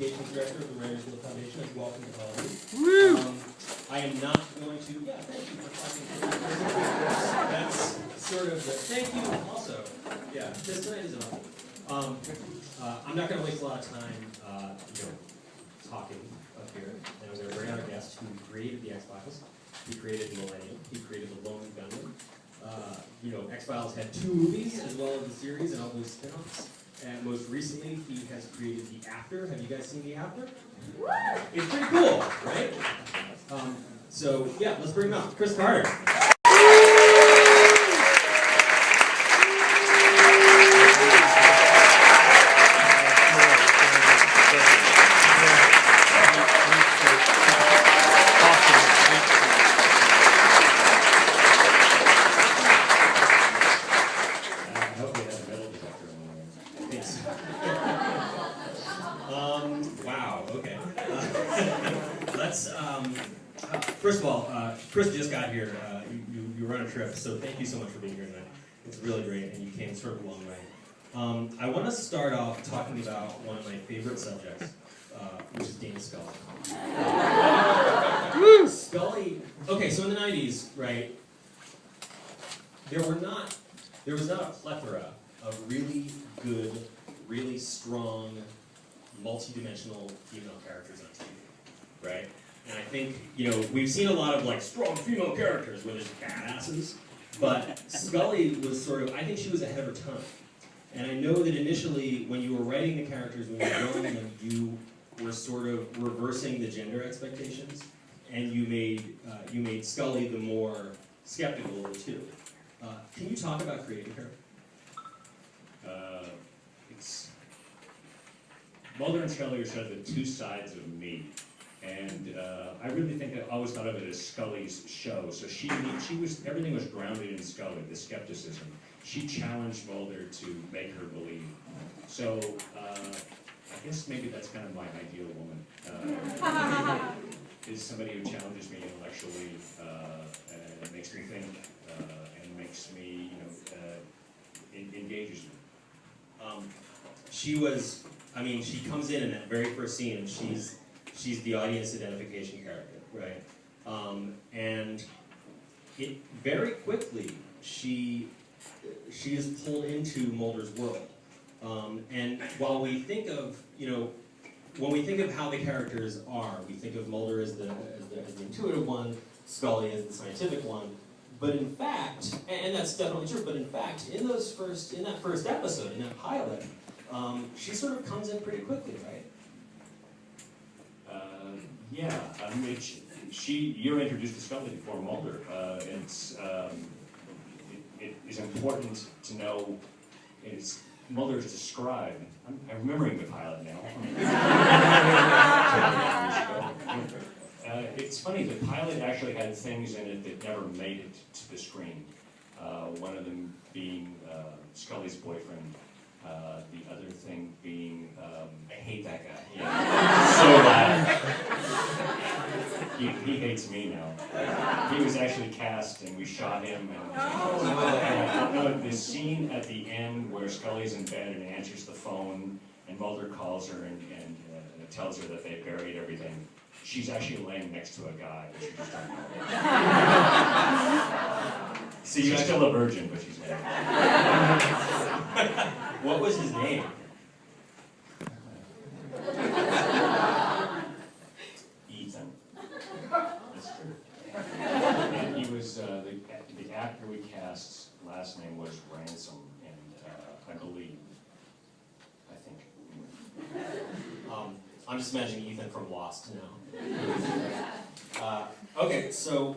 Engagement Director of the Writers Guild Foundation. I'd welcome to all of you. I am not going to, yeah, thank you for talking to me. That's sort of the, thank you also. Yeah, this tonight is enough. I'm not going to waste a lot of time, talking up here. And I'm going to bring out a guest who created the X-Files. He created Millennium. He created The Lone Gunman. X-Files had 2 movies as well as a series and all those spin-offs. And most recently, he has created The After. Have you guys seen The After? It's pretty cool, right? Let's bring him out. Chris Carter. Wow, okay. First of all, Chris just got here. You run a trip, so thank you so much for being here tonight. It's really great, and you came sort of a long way. I want to start off talking about one of my favorite subjects, which is Dana Scully. Scully, okay, so in the 90s, right, there was not a plethora of really good, really strong, multi-dimensional female characters on TV, right? And I think, we've seen a lot of strong female characters where there's badasses, but Scully was sort of, I think she was ahead of her time. And I know that initially, when you were writing the characters, when you were growing them, you were sort of reversing the gender expectations, and you made Scully the more skeptical of the two. Can you talk about creating her? Mulder and Scully are sort of the 2 sides of me, and I really think I always thought of it as Scully's show. So everything was grounded in Scully, the skepticism. She challenged Mulder to make her believe. So I guess maybe that's kind of my ideal woman. Is somebody who challenges me intellectually, and makes me think, and makes me, engages me. She comes in that very first scene, and she's the audience identification character, right? And it very quickly she is pulled into Mulder's world. And while we think of when we think of how the characters are, we think of Mulder as the intuitive one, Scully as the scientific one. But in fact, and that's definitely true. But in fact, in that first episode, in that pilot. She sort of comes in pretty quickly, right? Yeah, you're introduced to Scully before Mulder. It is important to know, Mulder is described, I'm remembering the pilot now. It's funny, the pilot actually had things in it that never made it to the screen. One of them being Scully's boyfriend. The other thing being, I hate that guy. Yeah. So bad. He hates me now. He was actually cast, and we shot him. And the scene at the end where Scully's in bed and answers the phone, and Mulder calls her and tells her that they buried everything. She's actually laying next to a guy that she just don't know. See, she's still a virgin, but she's married. What was his name? Ethan. That's true. And he was, the actor we cast's last name was Ransom, and I think. I'm just imagining Ethan from Lost now. Okay, so